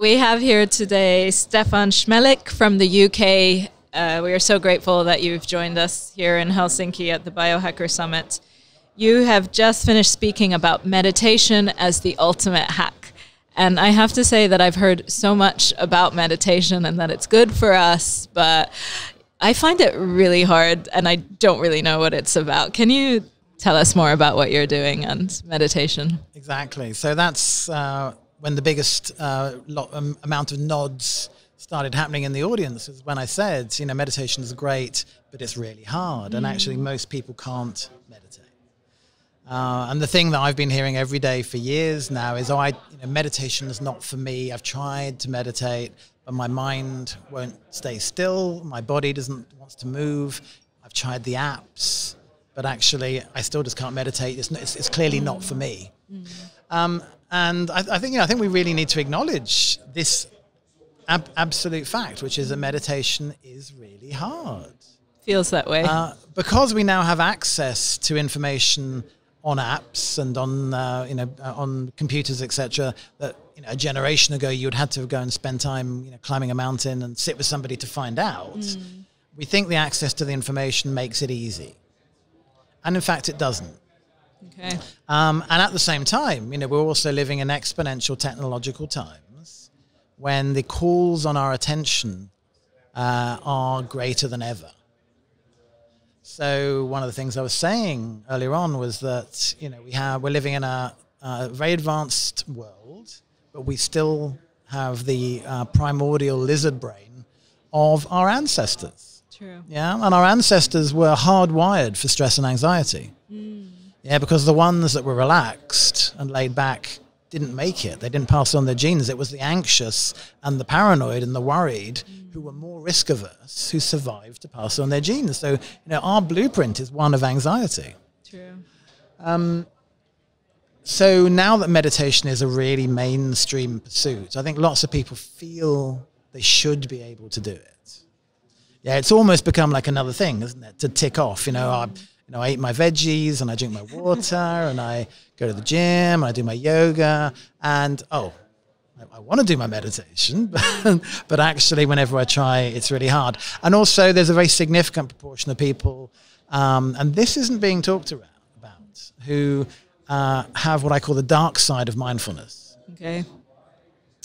We have here today Stefan Chmelik from the UK. We are so grateful that you've joined us here in Helsinki at the Biohacker Summit. You have just finished speaking about meditation as the ultimate hack. And I have to say that I've heard so much about meditation and that it's good for us, but I find it really hard and I don't really know what it's about. Can you tell us more about what you're doing and meditation? Exactly. So that's when the biggest amount of nods started happening in the audience, is when I said, you know, meditation is great, but it's really hard. And actually most people can't meditate. And the thing that I've been hearing every day for years now is, meditation is not for me. I've tried to meditate, but my mind won't stay still. My body wants to move. I've tried the apps, but actually I still just can't meditate. It's clearly not for me. And I think we really need to acknowledge this absolute fact, which is that meditation is really hard. Feels that way. Because we now have access to information on apps and on computers, etc. That a generation ago you would have to go and spend time climbing a mountain and sit with somebody to find out. We think the access to the information makes it easy, and in fact it doesn't. Okay. And at the same time, we're also living in exponential technological times when the calls on our attention are greater than ever. So one of the things I was saying earlier on was that we're living in a very advanced world, but we still have the primordial lizard brain of our ancestors. True. Yeah, and our ancestors were hardwired for stress and anxiety. Yeah, because the ones that were relaxed and laid back didn't make it. They didn't pass on their genes. It was the anxious and the paranoid and the worried who were more risk averse who survived to pass on their genes. So, our blueprint is one of anxiety. True. So now that meditation is a really mainstream pursuit, I think lots of people feel they should be able to do it. Yeah, it's almost become like another thing, isn't it? To tick off, I eat my veggies and I drink my water and I go to the gym and I do my yoga and, I want to do my meditation, but actually whenever I try, it's really hard. And also there's a very significant proportion of people, and this isn't being talked about, who have what I call the dark side of mindfulness. Okay.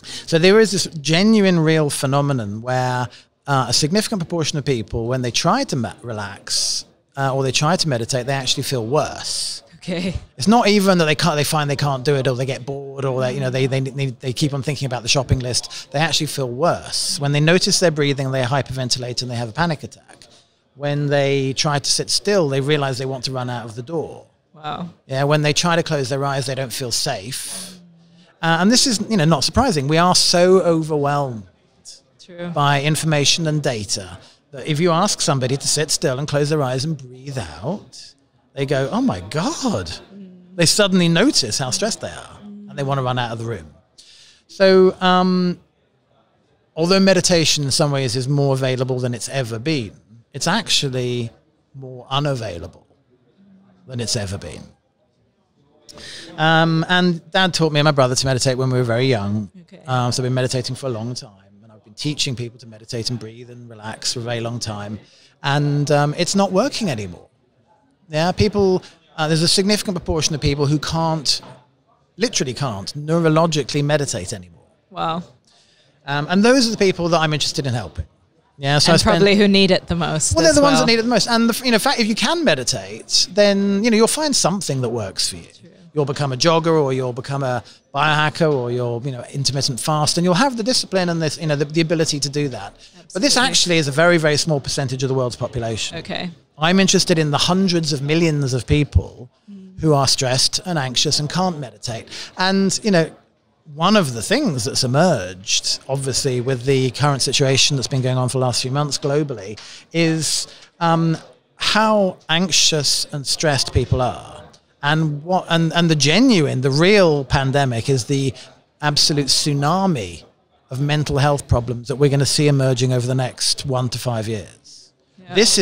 So there is this genuine, real phenomenon where a significant proportion of people, when they try to relax or they try to meditate, they actually feel worse. Okay. It's not even that they find they can't do it, or they get bored, or they keep on thinking about the shopping list. They actually feel worse. When they notice their breathing, they hyperventilate and they have a panic attack. When they try to sit still, they realize they want to run out of the door. Wow. Yeah. When they try to close their eyes, they don't feel safe. And this is, not surprising. We are so overwhelmed by information and data that if you ask somebody to sit still and close their eyes and breathe out, they go, oh my God. They suddenly notice how stressed they are and they want to run out of the room. So although meditation in some ways is more available than it's ever been, it's actually more unavailable than it's ever been. And Dad taught me and my brother to meditate when we were very young. Okay. So I've been meditating for a long time. And I've been teaching people to meditate and breathe and relax for a very long time. And it's not working anymore. Yeah, people, there's a significant proportion of people who literally can't neurologically meditate anymore. Wow. And those are the people that I'm interested in helping. Yeah, so and probably who need it the most. Well, they're the ones that need it the most. And in fact, if you can meditate, then you'll find something that works for you. True. You'll become a jogger, or you'll become a biohacker, or you'll intermittent fast, and you'll have the discipline and this the ability to do that. Absolutely. But this actually is a very, very small percentage of the world's population. Okay. I'm interested in the hundreds of millions of people who are stressed and anxious and can't meditate. And one of the things that's emerged, obviously, with the current situation that's been going on for the last few months globally, is how anxious and stressed people are. And the real pandemic is the absolute tsunami of mental health problems that we're going to see emerging over the next 1 to 5 years. Yeah. This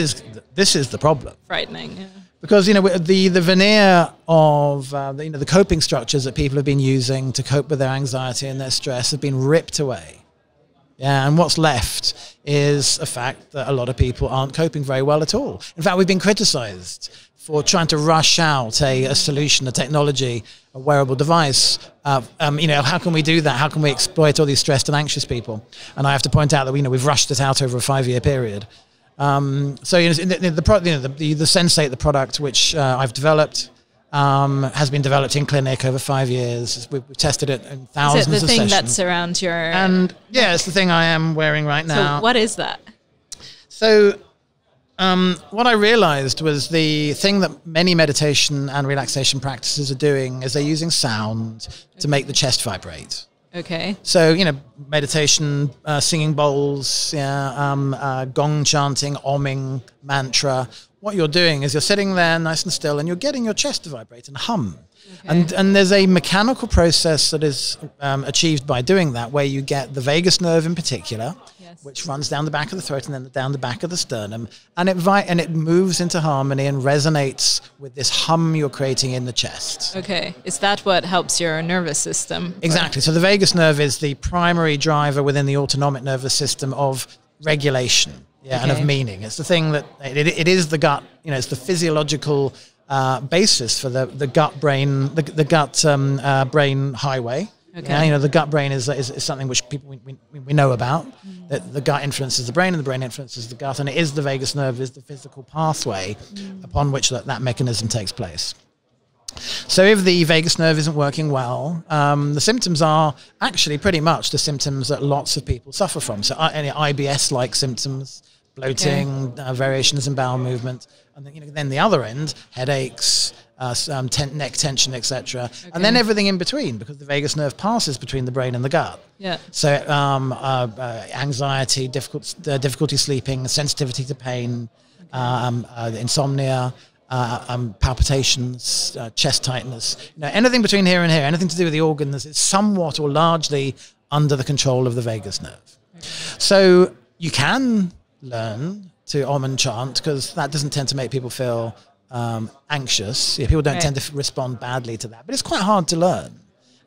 is the problem. Frightening. Yeah. Because, you know, the veneer of, you know, the coping structures that people have been using to cope with their anxiety and their stress have been ripped away. Yeah, and what's left is a fact that a lot of people aren't coping very well at all. In fact, we've been criticized for trying to rush out a solution, a technology, a wearable device. You know, how can we do that? How can we exploit all these stressed and anxious people? And I have to point out that, you know, we've rushed it out over a 5-year period. So, you know, the Sensate, the product which I've developed, has been developed in clinic over 5 years. We've tested it in thousands of sessions. Is it the thing that's around your... And yeah, it's the thing I am wearing right now. So what is that? So what I realized was the thing that many meditation and relaxation practices are doing is they're using sound to make the chest vibrate. Okay. So, you know, meditation, singing bowls, gong chanting, oming, mantra. What you're doing is you're sitting there nice and still and you're getting your chest to vibrate and hum. Okay. And there's a mechanical process that is achieved by doing that, where you get the vagus nerve in particular, yes, which runs down the back of the throat and then down the back of the sternum, and it moves into harmony and resonates with this hum you're creating in the chest. Okay. Is that what helps your nervous system? Exactly. So the vagus nerve is the primary driver within the autonomic nervous system of regulation, yeah, okay, and of meaning. It's the thing that it is the gut. You know, it's the physiological basis for the gut brain, the gut brain highway. Okay. Yeah, you know, the gut brain is something which we know about. That the gut influences the brain, and the brain influences the gut, and it is the vagus nerve is the physical pathway upon which that mechanism takes place. So if the vagus nerve isn't working well, the symptoms are actually pretty much the symptoms that lots of people suffer from. So any IBS-like symptoms, bloating, variations in bowel movement, and then, you know, then the other end, headaches, neck tension, etc. Okay. And then everything in between, because the vagus nerve passes between the brain and the gut. Yeah. So anxiety, difficulty sleeping, sensitivity to pain, insomnia, palpitations, chest tightness, you know, anything between here and here, anything to do with the organs is somewhat or largely under the control of the vagus nerve. Okay. So you can learn to om and chant, because that doesn't tend to make people feel anxious. Yeah, people don't tend to respond badly to that, but it's quite hard to learn.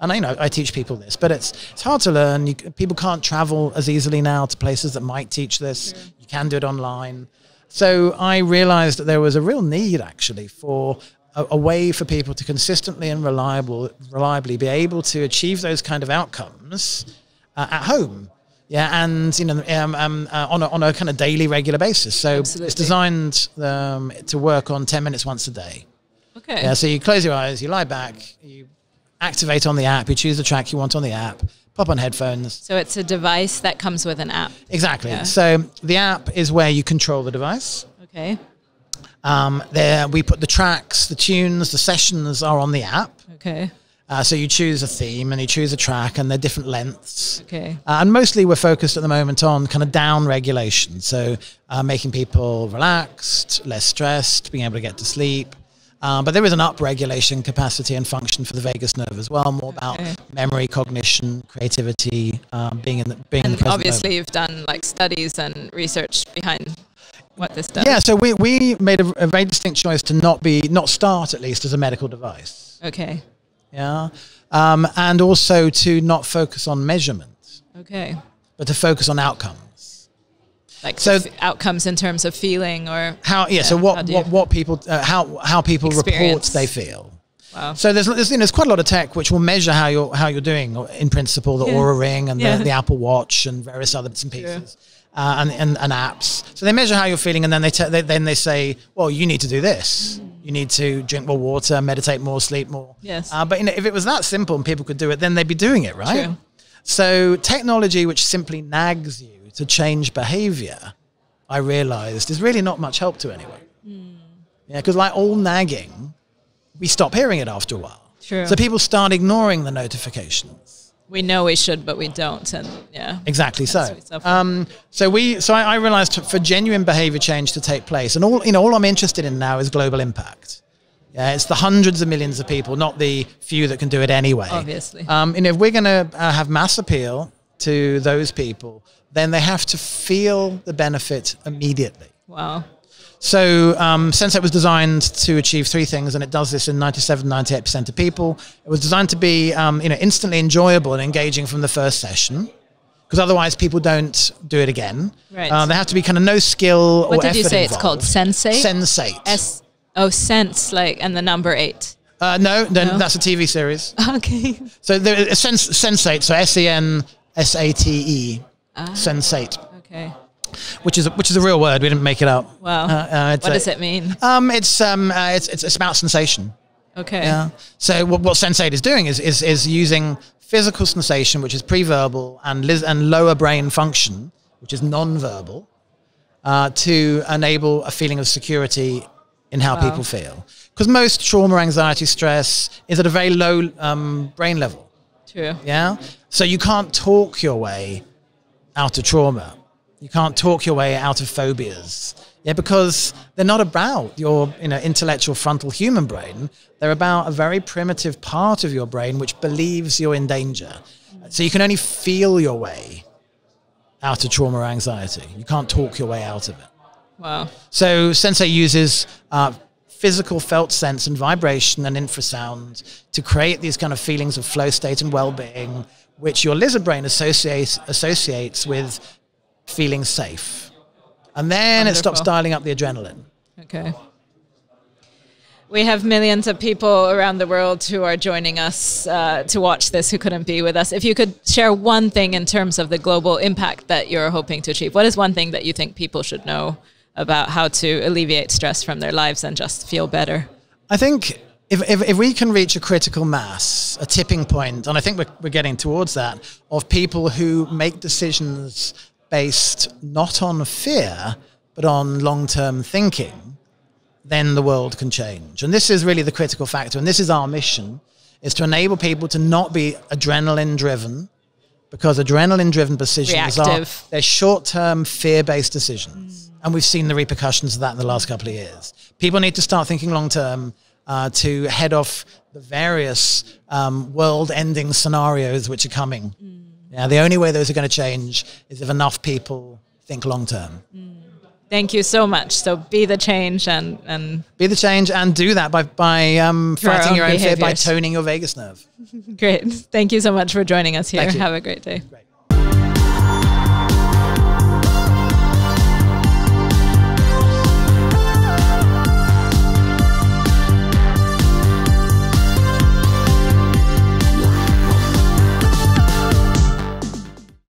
And I teach people this, but it's hard to learn. People can't travel as easily now to places that might teach this. Sure. You can do it online. So I realized that there was a real need actually for a way for people to consistently and reliably be able to achieve those kind of outcomes at home. Yeah, and you know, on a kind of daily, regular basis. So absolutely, it's designed to work on 10 minutes once a day. Okay. Yeah, so you close your eyes, you lie back, you activate on the app, you choose the track you want on the app, pop on headphones. So it's a device that comes with an app. Exactly. Yeah. So the app is where you control the device. Okay. There we put the tracks, the tunes, the sessions are on the app. Okay. So you choose a theme and you choose a track, and they're different lengths. Okay. And mostly we're focused at the moment on kind of down regulation. So making people relaxed, less stressed, being able to get to sleep. But there is an up regulation capacity and function for the vagus nerve as well, more about memory, cognition, creativity, being in the present obviously moment. You've done like studies and research behind what this does. Yeah, so we made a very distinct choice to not start at least as a medical device. Okay. Yeah, and also to not focus on measurement. Okay. But to focus on outcomes. Like so outcomes in terms of feeling or how? Yeah. So what people how people report they feel. Wow. So there's quite a lot of tech which will measure how you're doing. In principle, the Aura Ring and the Apple Watch and various other bits and pieces. And apps. So they measure how you're feeling, and then they say, well, you need to do this. You need to drink more water, meditate more, sleep more. Yes. But you know, if it was that simple and people could do it, then they'd be doing it, right? True. So technology which simply nags you to change behavior, I realized, is really not much help to anyone. Yeah, because like all nagging, we stop hearing it after a while. True. So people start ignoring the notifications. We know we should, but we don't, and exactly so. So I realized for genuine behavior change to take place, and all I'm interested in now is global impact. Yeah, it's the hundreds of millions of people, not the few that can do it anyway. Obviously, if we're going to have mass appeal to those people, then they have to feel the benefit immediately. Wow. So Sensate was designed to achieve three things, and it does this in 97, 98% of people. It was designed to be instantly enjoyable and engaging from the first session, because otherwise people don't do it again. Right. There have to be kind of no skill or effort. What did you say involved. it's called? Sensate? Sensate. Sense, like, and the number 8. No, that's a TV series. Okay. So there is Sensate, so Sensate, Sensate. Okay. Which is a real word. We didn't make it up. Wow. What does it mean? It's about sensation. Okay. Yeah. So what Sensate is doing is using physical sensation, which is pre-verbal, and lower brain function, which is non-verbal, to enable a feeling of security in how people feel. Because most trauma, anxiety, stress is at a very low brain level. True. Yeah. So you can't talk your way out of trauma. You can't talk your way out of phobias. Yeah, because they're not about your intellectual frontal human brain. They're about a very primitive part of your brain which believes you're in danger. So you can only feel your way out of trauma or anxiety. You can't talk your way out of it. Wow. So Sensei uses physical felt sense and vibration and infrasound to create these kind of feelings of flow state and well-being, which your lizard brain associates with feeling safe. And then Wonderful. It stops dialing up the adrenaline. Okay. We have millions of people around the world who are joining us to watch this who couldn't be with us. If you could share one thing in terms of the global impact that you're hoping to achieve, what is one thing that you think people should know about how to alleviate stress from their lives and just feel better? I think if we can reach a critical mass, a tipping point, and I think we're getting towards that, of people who make decisions based not on fear, but on long-term thinking, then the world can change. And this is really the critical factor. And this is our mission, is to enable people to not be adrenaline-driven, because adrenaline-driven decisions they're short-term fear-based decisions. And we've seen the repercussions of that in the last couple of years. People need to start thinking long-term to head off the various world-ending scenarios which are coming. Yeah, the only way those are going to change is if enough people think long term. Thank you so much. So be the change and be the change, and do that by fighting your own fear, by toning your vagus nerve. Great. Thank you so much for joining us here. Have a great day. Great.